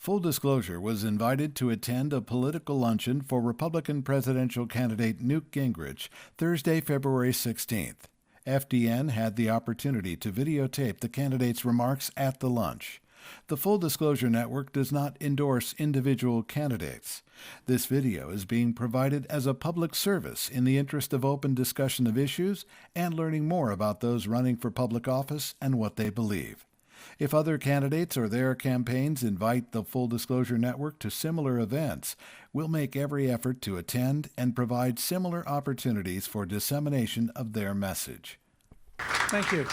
Full disclosure was invited to attend a political luncheon for Republican presidential candidate Newt Gingrich Thursday, February 16th. FDN had the opportunity to videotape the candidate's remarks at the lunch. The Full Disclosure Network does not endorse individual candidates. This video is being provided as a public service in the interest of open discussion of issues and learning more about those running for public office and what they believe. If other candidates or their campaigns invite the Full Disclosure Network to similar events, we'll make every effort to attend and provide similar opportunities for dissemination of their message. Thank you.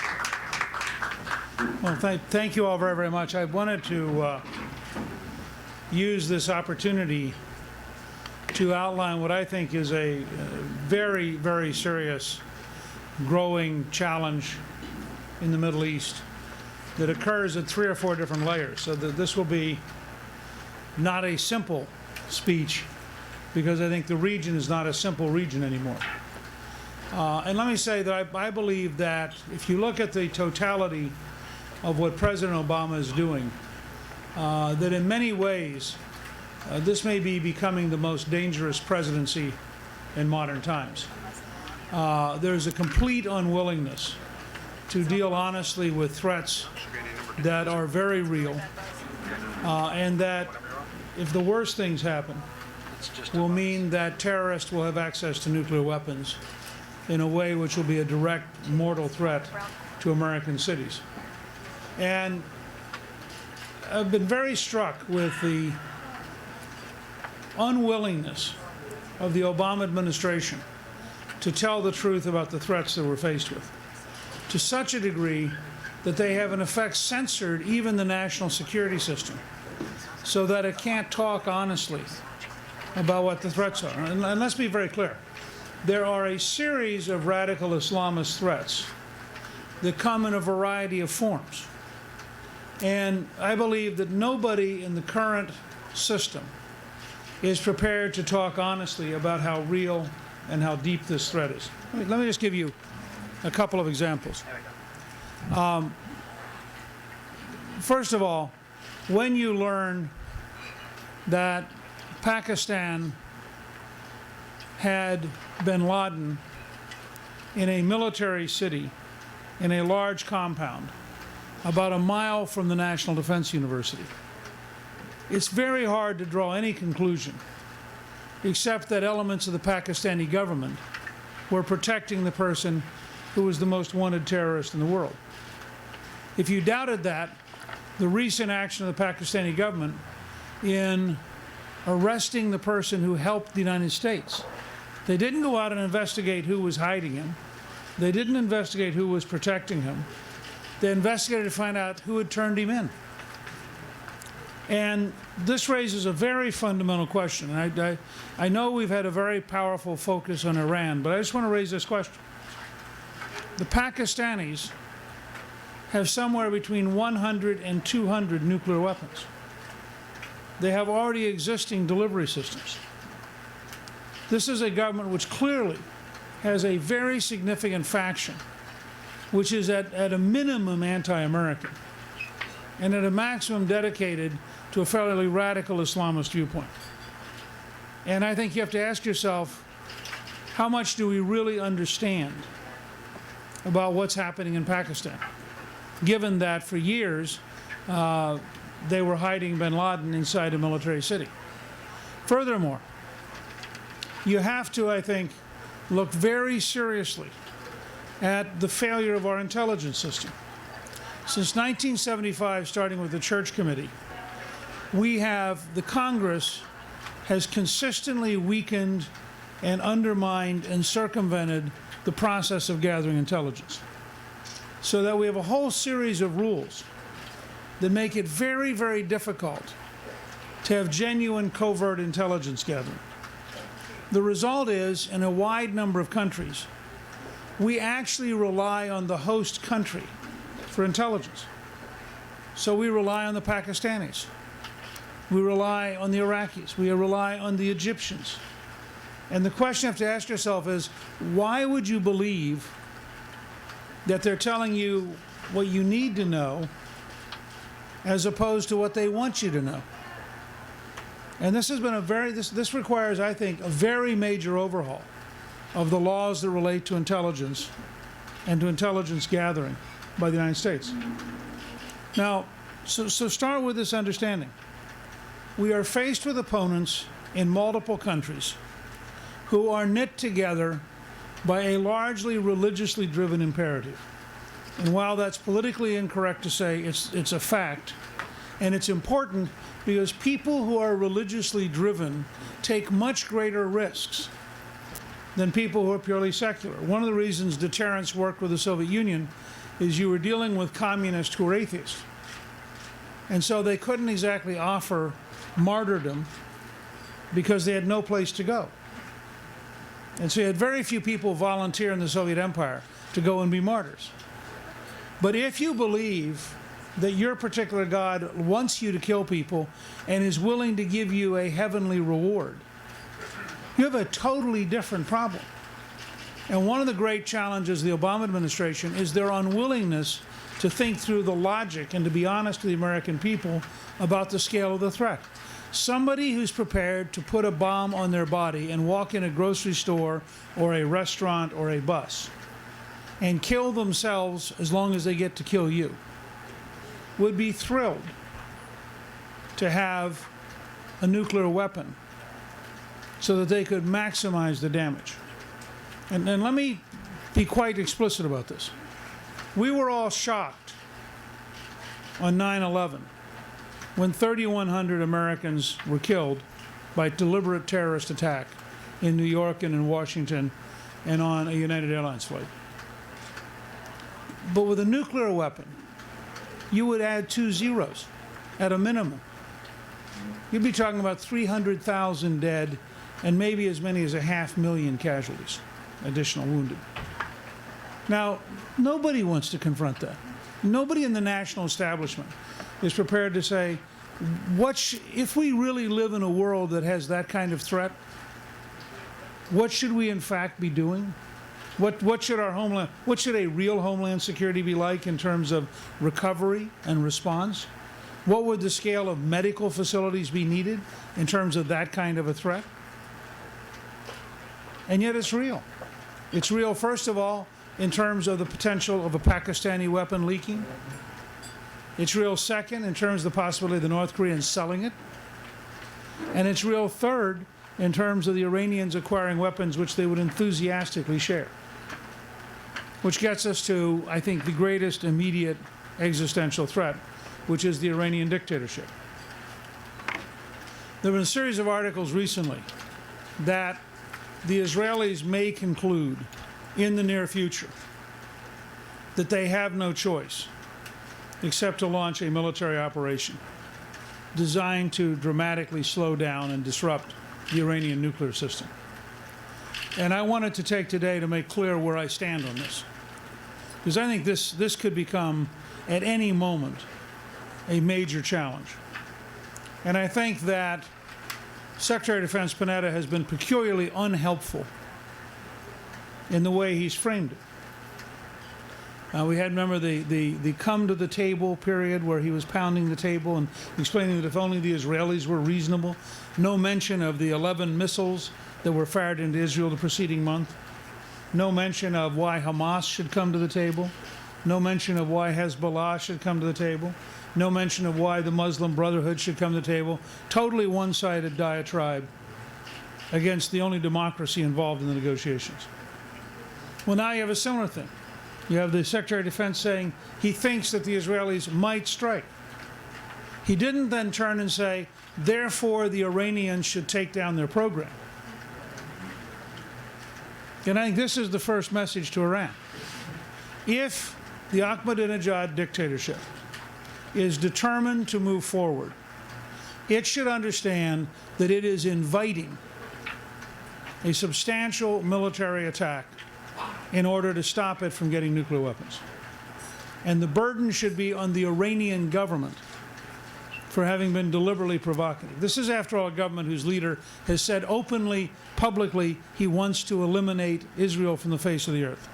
Well, thank you all very, very much. I wanted to use this opportunity to outline what I think is a very, very serious growing challenge in the Middle East that occurs at 3 or 4 different layers. So that this will be not a simple speech, because I think the region is not a simple region anymore. And let me say that I believe that if you look at the totality of what President Obama is doing, that in many ways this may be becoming the most dangerous presidency in modern times. There's a complete unwillingness to deal honestly with threats that are very real, and that if the worst things happen, will mean that terrorists will have access to nuclear weapons in a way which will be a direct mortal threat to American cities. And I've been very struck with the unwillingness of the Obama administration to tell the truth about the threats that we're faced with, to such a degree that they have in effect censored even the national security system so that it can't talk honestly about what the threats are. And let's be very clear. There are a series of radical Islamist threats that come in a variety of forms. And I believe that nobody in the current system is prepared to talk honestly about how real and how deep this threat is. Let me just give you a couple of examples. First of all, when you learn that Pakistan had bin Laden in a military city, in a large compound, about a mile from the National Defense University, it's very hard to draw any conclusion except that elements of the Pakistani government were protecting the person who was the most wanted terrorist in the world. If you doubted that, the recent action of the Pakistani government in arresting the person who helped the United States, they didn't go out and investigate who was hiding him. They didn't investigate who was protecting him. They investigated to find out who had turned him in. And this raises a very fundamental question. And I know we've had a very powerful focus on Iran, but I just want to raise this question. The Pakistanis have somewhere between 100 and 200 nuclear weapons. They have already existing delivery systems. This is a government which clearly has a very significant faction, which is at a minimum anti-American, and at a maximum dedicated to a fairly radical Islamist viewpoint. And I think you have to ask yourself, how much do we really understand about what's happening in Pakistan, given that for years they were hiding bin Laden inside a military city? Furthermore, you have to, I think, look very seriously at the failure of our intelligence system. Since 1975, starting with the Church Committee, the Congress has consistently weakened and undermined and circumvented the process of gathering intelligence, so that we have a whole series of rules that make it very, very difficult to have genuine covert intelligence gathering. The result is, in a wide number of countries, we actually rely on the host country for intelligence. So we rely on the Pakistanis. We rely on the Iraqis. We rely on the Egyptians. And the question you have to ask yourself is, why would you believe that they're telling you what you need to know as opposed to what they want you to know? And this has been this requires, I think, a very major overhaul of the laws that relate to intelligence and to intelligence gathering by the United States. Now, so start with this understanding. We are faced with opponents in multiple countries who are knit together by a largely religiously driven imperative. And while that's politically incorrect to say, it's a fact. And it's important because people who are religiously driven take much greater risks than people who are purely secular. One of the reasons deterrence worked with the Soviet Union is you were dealing with communists who were atheists. And so they couldn't exactly offer martyrdom because they had no place to go. And so you had very few people volunteer in the Soviet Empire to go and be martyrs. But if you believe that your particular God wants you to kill people and is willing to give you a heavenly reward, you have a totally different problem. And one of the great challenges of the Obama administration is their unwillingness to think through the logic and to be honest with the American people about the scale of the threat. Somebody who's prepared to put a bomb on their body and walk in a grocery store or a restaurant or a bus and kill themselves as long as they get to kill you would be thrilled to have a nuclear weapon so that they could maximize the damage. And let me be quite explicit about this. We were all shocked on 9/11 when 3,100 Americans were killed by deliberate terrorist attack in New York and in Washington and on a United Airlines flight. But with a nuclear weapon, you would add 2 zeros at a minimum. You'd be talking about 300,000 dead and maybe as many as 500,000 casualties, additional wounded. Now, nobody wants to confront that. Nobody in the national establishment is prepared to say, if we really live in a world that has that kind of threat, what should we in fact be doing? What should a real homeland security be like in terms of recovery and response? What would the scale of medical facilities be needed in terms of that kind of a threat? And yet it's real. It's real, first of all, in terms of the potential of a Pakistani weapon leaking. It's real, second, in terms of the possibility of the North Koreans selling it. And it's real, third, in terms of the Iranians acquiring weapons which they would enthusiastically share. Which gets us to, I think, the greatest immediate existential threat, which is the Iranian dictatorship. There have been a series of articles recently that the Israelis may conclude in the near future that they have no choice except to launch a military operation designed to dramatically slow down and disrupt the Iranian nuclear system. And I wanted to take today to make clear where I stand on this, because I think this could become, at any moment, a major challenge. And I think that Secretary of Defense Panetta has been peculiarly unhelpful in the way he's framed it. We had, remember, the come to the table period where he was pounding the table and explaining that if only the Israelis were reasonable. No mention of the 11 missiles that were fired into Israel the preceding month. No mention of why Hamas should come to the table. No mention of why Hezbollah should come to the table. No mention of why the Muslim Brotherhood should come to the table. Totally one-sided diatribe against the only democracy involved in the negotiations. Well, now you have a similar thing. You have the Secretary of Defense saying he thinks that the Israelis might strike. He didn't then turn and say, therefore the Iranians should take down their program. And I think this is the first message to Iran. If the Ahmadinejad dictatorship is determined to move forward, it should understand that it is inviting a substantial military attack in order to stop it from getting nuclear weapons. And the burden should be on the Iranian government for having been deliberately provocative. This is, after all, a government whose leader has said openly, publicly, he wants to eliminate Israel from the face of the earth.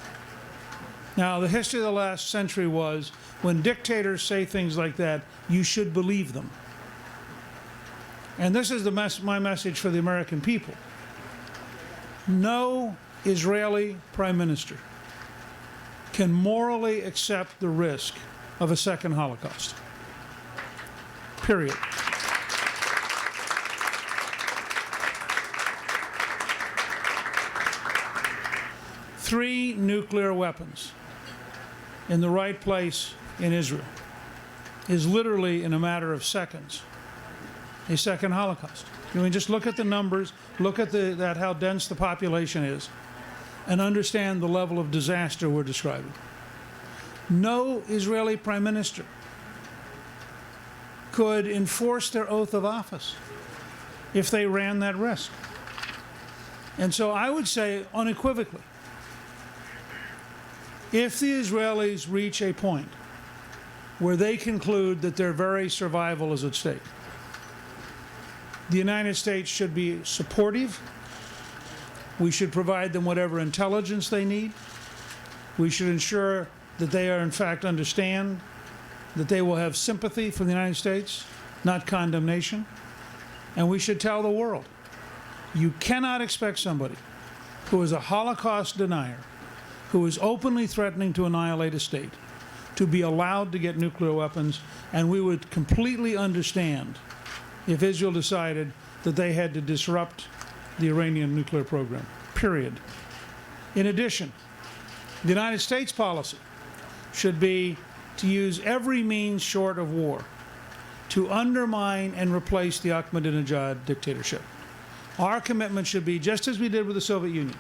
Now, the history of the last century was, when dictators say things like that, you should believe them. and this is my message for the American people. No Israeli prime minister can morally accept the risk of a second Holocaust. Period. Three nuclear weapons in the right place in Israel is literally, in a matter of seconds, a second Holocaust. I mean, just look at the numbers, look at how dense the population is, and understand the level of disaster we're describing. No Israeli prime minister could enforce their oath of office if they ran that risk. And so I would say unequivocally, if the Israelis reach a point where they conclude that their very survival is at stake, the United States should be supportive. We should provide them whatever intelligence they need. We should ensure that they are, in fact, understand that they will have sympathy for the United States, not condemnation. And we should tell the world, you cannot expect somebody who is a Holocaust denier, who is openly threatening to annihilate a state, to be allowed to get nuclear weapons, and we would completely understand if Israel decided that they had to disrupt the Iranian nuclear program, period. In addition, the United States policy should be to use every means short of war to undermine and replace the Ahmadinejad dictatorship. Our commitment should be, just as we did with the Soviet Union,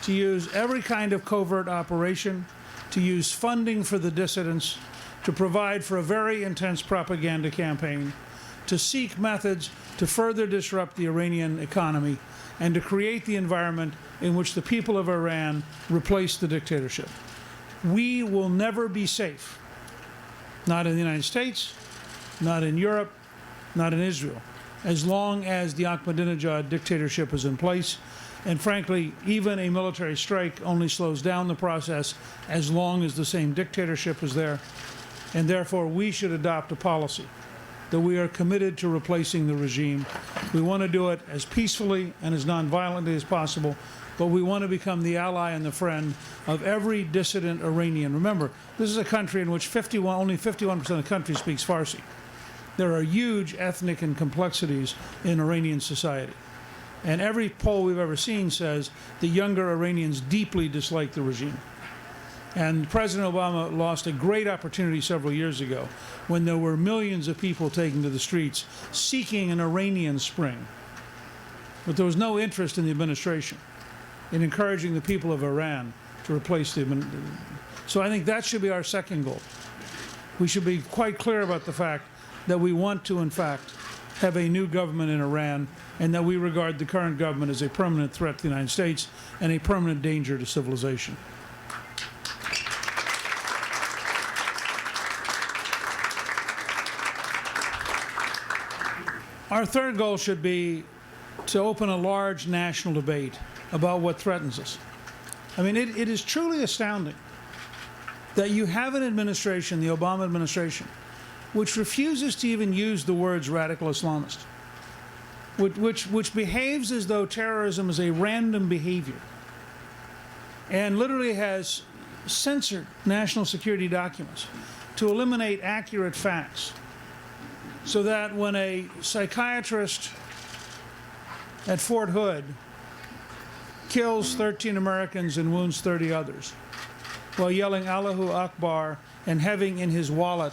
to use every kind of covert operation, to use funding for the dissidents, to provide for a very intense propaganda campaign, to seek methods to further disrupt the Iranian economy, and to create the environment in which the people of Iran replace the dictatorship. We will never be safe, not in the United States, not in Europe, not in Israel, as long as the Ahmadinejad dictatorship is in place. And frankly, even a military strike only slows down the process as long as the same dictatorship is there. And therefore, we should adopt a policy that we are committed to replacing the regime. We want to do it as peacefully and as nonviolently as possible, but we want to become the ally and the friend of every dissident Iranian. Remember, this is a country in which only 51% of the country speaks Farsi. There are huge ethnic and complexities in Iranian society. And every poll we've ever seen says the younger Iranians deeply dislike the regime. And President Obama lost a great opportunity several years ago when there were millions of people taking to the streets seeking an Iranian spring. But there was no interest in the administration in encouraging the people of Iran to replace the administration. So I think that should be our second goal. We should be quite clear about the fact that we want to, in fact, have a new government in Iran, and that we regard the current government as a permanent threat to the United States and a permanent danger to civilization. Our third goal should be to open a large national debate about what threatens us. I mean, it is truly astounding that you have an administration, the Obama administration, which refuses to even use the words radical Islamist, which behaves as though terrorism is a random behavior, and literally has censored national security documents to eliminate accurate facts, so that when a psychiatrist at Fort Hood kills 13 Americans and wounds 30 others while yelling Allahu Akbar and having in his wallet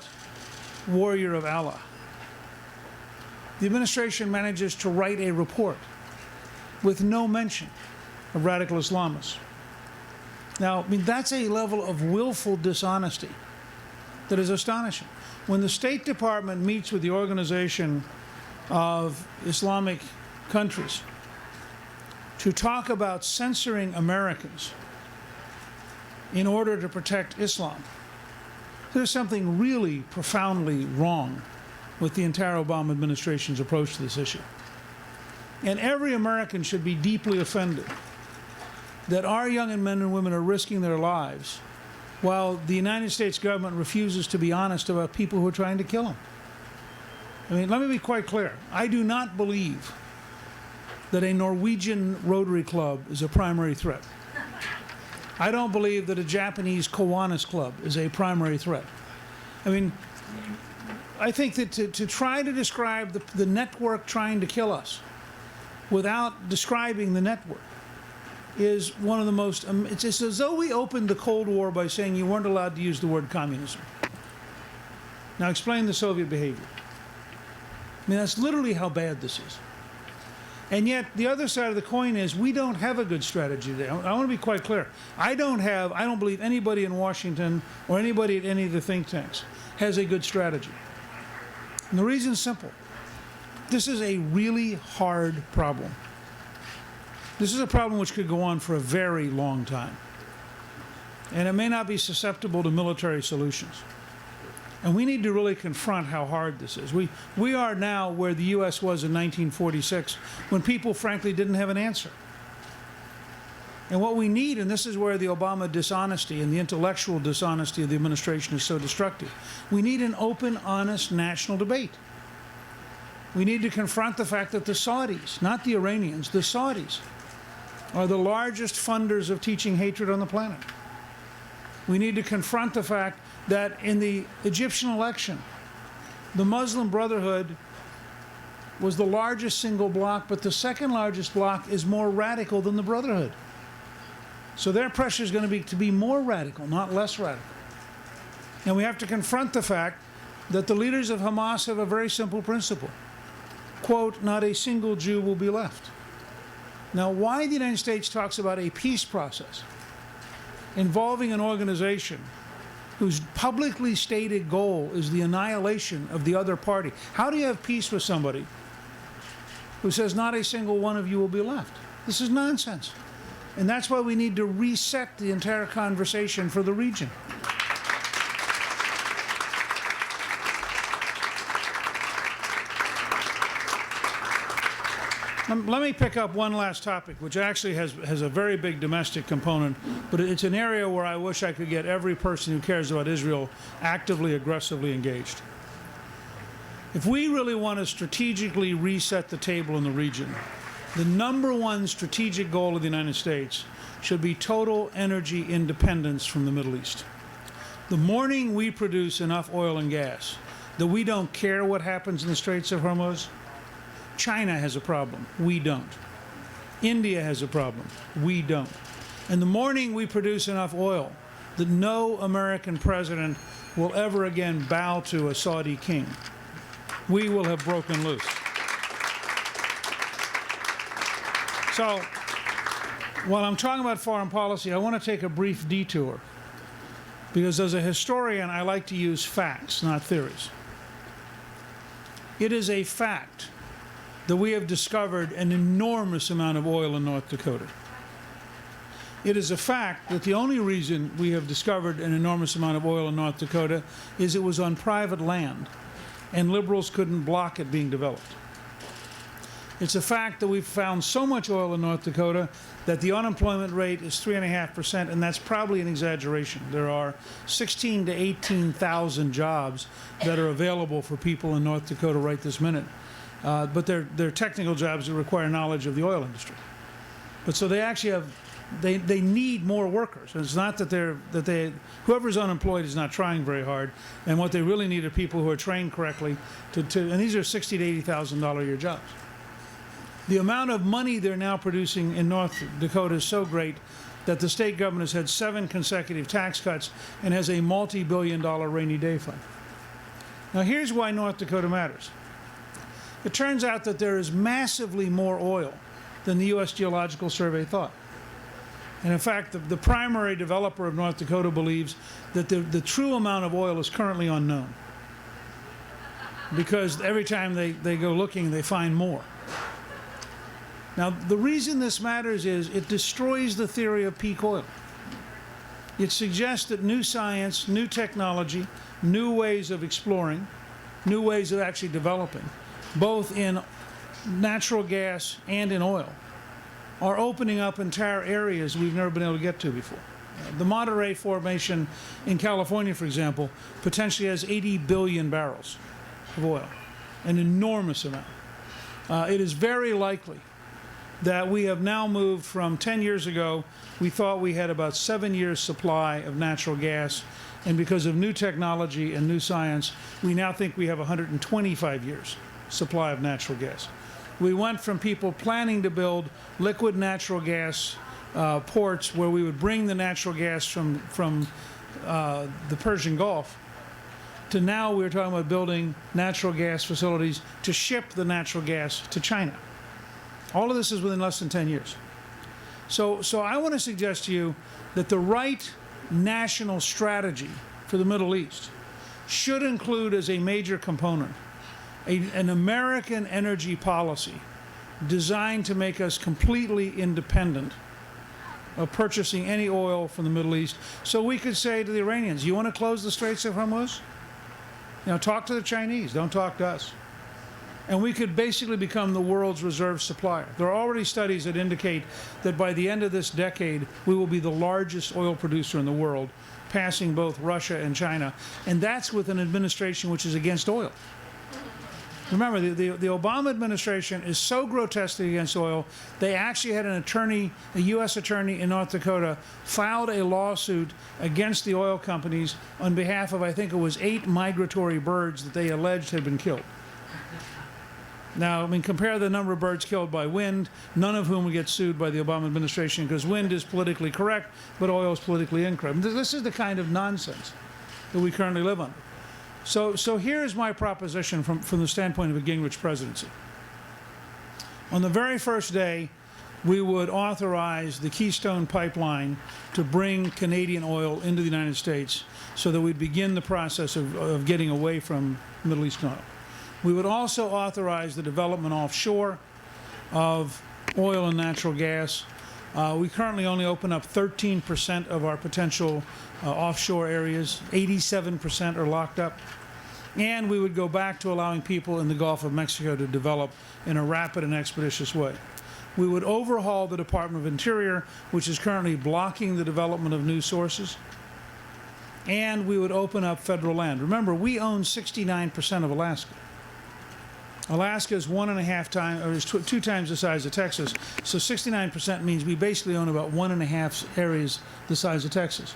warrior of Allah, the administration manages to write a report with no mention of radical Islamists. Now, I mean, that's a level of willful dishonesty that is astonishing. When the State Department meets with the Organization of Islamic Countries to talk about censoring Americans in order to protect Islam, there's something really profoundly wrong with the entire Obama administration's approach to this issue. And every American should be deeply offended that our young men and women are risking their lives while the United States government refuses to be honest about people who are trying to kill them. I mean, let me be quite clear. I do not believe that a Norwegian Rotary Club is a primary threat. I don't believe that a Japanese Kiwanis Club is a primary threat. I mean, I think that to try to describe the network trying to kill us without describing the network is one of the most, it's as though we opened the Cold War by saying you weren't allowed to use the word communism. Now explain the Soviet behavior. I mean, that's literally how bad this is. And yet, the other side of the coin is we don't have a good strategy there. I want to be quite clear. I don't believe anybody in Washington or anybody at any of the think tanks has a good strategy. And the reason is simple. This is a really hard problem. This is a problem which could go on for a very long time. And it may not be susceptible to military solutions. And we need to really confront how hard this is. We are now where the U.S. was in 1946 when people, frankly, didn't have an answer. And what we need, and this is where the Obama dishonesty and the intellectual dishonesty of the administration is so destructive, we need an open, honest national debate. We need to confront the fact that the Saudis, not the Iranians, the Saudis, are the largest funders of teaching hatred on the planet. We need to confront the fact that in the Egyptian election, the Muslim Brotherhood was the largest single bloc, but the second largest bloc is more radical than the Brotherhood. So their pressure is going to be more radical, not less radical. And we have to confront the fact that the leaders of Hamas have a very simple principle. Quote, not a single Jew will be left. Now, why the United States talks about a peace process involving an organization whose publicly stated goal is the annihilation of the other party. How do you have peace with somebody who says not a single one of you will be left? This is nonsense. And that's why we need to reset the entire conversation for the region. Let me pick up one last topic, which actually has a very big domestic component, but it's an area where I wish I could get every person who cares about Israel actively, aggressively engaged. If we really want to strategically reset the table in the region, the number one strategic goal of the United States should be total energy independence from the Middle East. The morning we produce enough oil and gas that we don't care what happens in the Straits of Hormuz, China has a problem. We don't. India has a problem. We don't. And the morning we produce enough oil that no American president will ever again bow to a Saudi king, we will have broken loose. So, while I'm talking about foreign policy, I want to take a brief detour, because as a historian, I like to use facts, not theories. It is a fact that we have discovered an enormous amount of oil in North Dakota. It is a fact that the only reason we have discovered an enormous amount of oil in North Dakota is it was on private land, and liberals couldn't block it being developed. It's a fact that we've found so much oil in North Dakota that the unemployment rate is 3.5%, and that's probably an exaggeration. There are 16,000 to 18,000 jobs that are available for people in North Dakota right this minute. But they're technical jobs that require knowledge of the oil industry. But so they actually have, they need more workers. And it's not that whoever's unemployed is not trying very hard. And what they really need are people who are trained correctly and these are $60,000 to $80,000 a year jobs. The amount of money they're now producing in North Dakota is so great that the state government has had 7 consecutive tax cuts and has a multi-billion-dollar rainy day fund. Now here's why North Dakota matters. It turns out that there is massively more oil than the U.S. Geological Survey thought. And in fact, the primary developer of North Dakota believes that the true amount of oil is currently unknown, because every time they go looking, they find more. Now, the reason this matters is it destroys the theory of peak oil. It suggests that new science, new technology, new ways of exploring, new ways of actually developing, both in natural gas and in oil, are opening up entire areas we've never been able to get to before. The Monterey Formation in California, for example, potentially has 80 billion barrels of oil. an enormous amount. It is very likely that we have now moved from 10 years ago, we thought we had about 7 years supply of natural gas, and because of new technology and new science, we now think we have 125 years supply of natural gas. We went from people planning to build liquid natural gas ports where we would bring the natural gas from the Persian Gulf, to now we're talking about building natural gas facilities to ship the natural gas to China. All of this is within less than 10 years. So I want to suggest to you that the right national strategy for the Middle East should include as a major component an American energy policy designed to make us completely independent of purchasing any oil from the Middle East. So we could say to the Iranians, you want to close the Straits of Hormuz? Talk to the Chinese, don't talk to us. And we could basically become the world's reserve supplier. There are already studies that indicate that by the end of this decade, we will be the largest oil producer in the world, passing both Russia and China. And that's with an administration which is against oil. Remember, the Obama administration is so grotesquely against oil, they actually had an attorney, a U.S. attorney in North Dakota, filed a lawsuit against the oil companies on behalf of, I think it was 8 migratory birds that they alleged had been killed. Now, I mean, compare the number of birds killed by wind, none of whom would get sued by the Obama administration because wind is politically correct, but oil is politically incorrect. This is the kind of nonsense that we currently live under. So here's my proposition from the standpoint of a Gingrich presidency. On the very first day, we would authorize the Keystone Pipeline to bring Canadian oil into the United States so that we'd begin the process of getting away from Middle Eastern oil. We would also authorize the development offshore of oil and natural gas. We currently only open up 13% of our potential offshore areas. 87% are locked up. And we would go back to allowing people in the Gulf of Mexico to develop in a rapid and expeditious way. We would overhaul the Department of Interior, which is currently blocking the development of new sources. And we would open up federal land. Remember, we own 69% of Alaska. Alaska is 1.5 times, or is 2 times the size of Texas. So 69% means we basically own about 1.5 areas the size of Texas.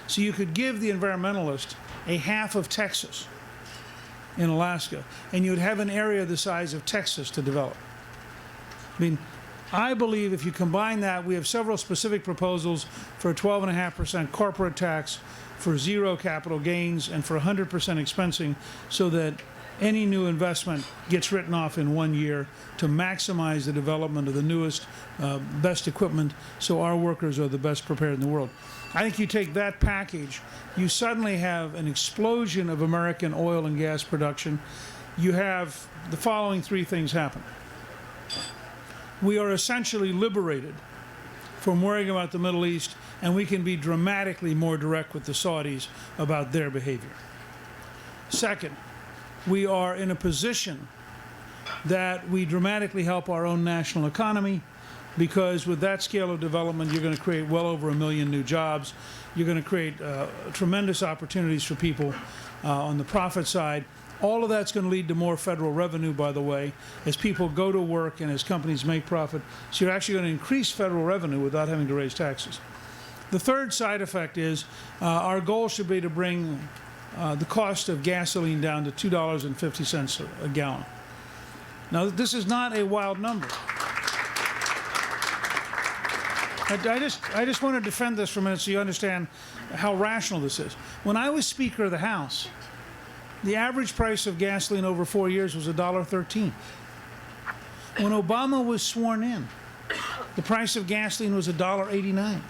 So you could give the environmentalist a half of Texas in Alaska, and you'd have an area the size of Texas to develop. I mean, I believe if you combine that, we have several specific proposals for a 12.5% corporate tax, for 0 capital gains, and for 100% expensing, so that any new investment gets written off in 1 year to maximize the development of the newest, best equipment, so our workers are the best prepared in the world. I think you take that package, you suddenly have an explosion of American oil and gas production. You have the following 3 things happen. We are essentially liberated from worrying about the Middle East, and we can be dramatically more direct with the Saudis about their behavior. Second, we are in a position that we dramatically help our own national economy, because with that scale of development, you're going to create well over 1 million new jobs. You're going to create tremendous opportunities for people on the profit side. All of that's going to lead to more federal revenue, by the way, as people go to work and as companies make profit. So you're actually going to increase federal revenue without having to raise taxes. The third side effect is our goal should be to bring the cost of gasoline down to $2.50 a gallon. Now, this is not a wild number. I just want to defend this for a minute so you understand how rational this is. When I was Speaker of the House, the average price of gasoline over 4 years was $1.13. When Obama was sworn in, the price of gasoline was $1.89.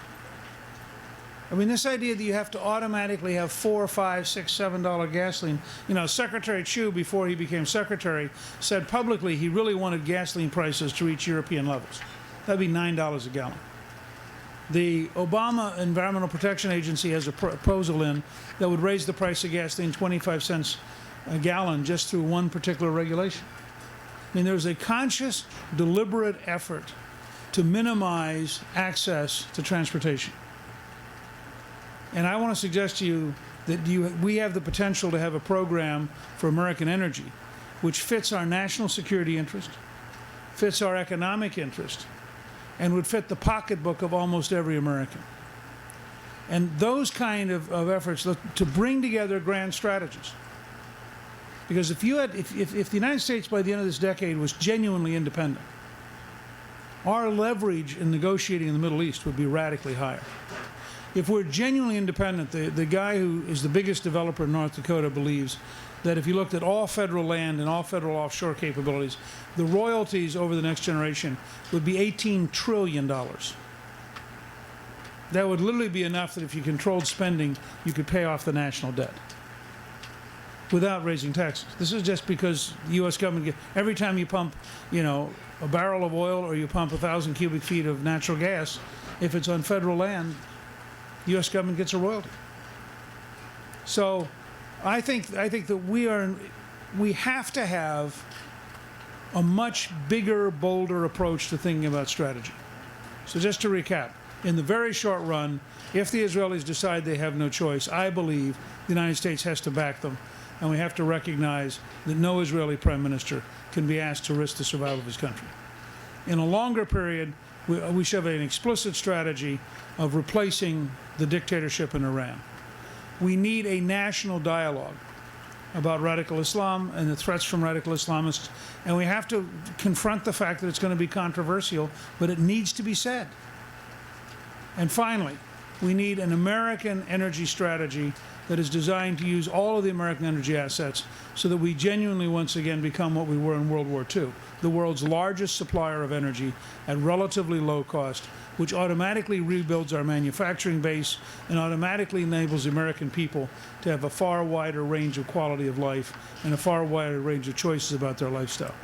I mean, this idea that you have to automatically have $4, $5, $6, $7 gasoline. You know, Secretary Chu, before he became secretary, said publicly he really wanted gasoline prices to reach European levels. That'd be $9 a gallon. The Obama Environmental Protection Agency has a proposal in that would raise the price of gasoline 25 cents a gallon just through one particular regulation. I mean, there's a conscious, deliberate effort to minimize access to transportation. And I want to suggest to you that we have the potential to have a program for American energy which fits our national security interest, fits our economic interest, and would fit the pocketbook of almost every American. And those kind of efforts to bring together grand strategies. Because if the United States by the end of this decade was genuinely independent, our leverage in negotiating in the Middle East would be radically higher. If we're genuinely independent, the guy who is the biggest developer in North Dakota believes that if you looked at all federal land and all federal offshore capabilities, the royalties over the next generation would be $18 trillion. That would literally be enough that if you controlled spending, you could pay off the national debt without raising taxes. This is just because the U.S. government, every time you pump, a barrel of oil or you pump 1,000 cubic feet of natural gas, if it's on federal land, the U.S. government gets a royalty. So I think that we have to have a much bigger, bolder approach to thinking about strategy. So just to recap, in the very short run, if the Israelis decide they have no choice, I believe the United States has to back them, and we have to recognize that no Israeli prime minister can be asked to risk the survival of his country. In a longer period, we should have an explicit strategy of replacing the dictatorship in Iran. We need a national dialogue about radical Islam and the threats from radical Islamists, and we have to confront the fact that it's going to be controversial, but it needs to be said. And finally, we need an American energy strategy that is designed to use all of the American energy assets so that we genuinely once again become what we were in World War II, the world's largest supplier of energy at relatively low cost, which automatically rebuilds our manufacturing base and automatically enables the American people to have a far wider range of quality of life and a far wider range of choices about their lifestyle.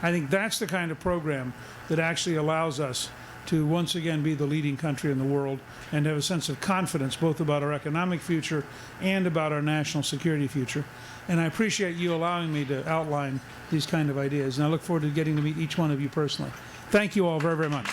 I think that's the kind of program that actually allows us to once again be the leading country in the world and have a sense of confidence both about our economic future and about our national security future. And I appreciate you allowing me to outline these kind of ideas, and I look forward to getting to meet each one of you personally. Thank you all very, very much.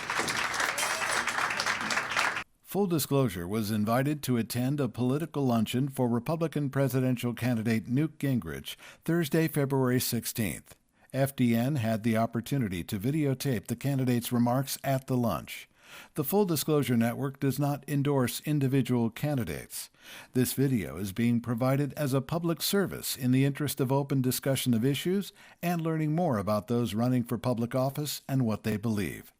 Full Disclosure was invited to attend a political luncheon for Republican presidential candidate Newt Gingrich Thursday, February 16th. FDN had the opportunity to videotape the candidate's remarks at the lunch. The Full Disclosure Network does not endorse individual candidates. This video is being provided as a public service in the interest of open discussion of issues and learning more about those running for public office and what they believe.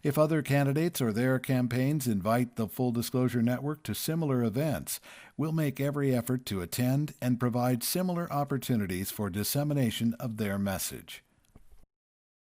If other candidates or their campaigns invite the Full Disclosure Network to similar events, we'll make every effort to attend and provide similar opportunities for dissemination of their message.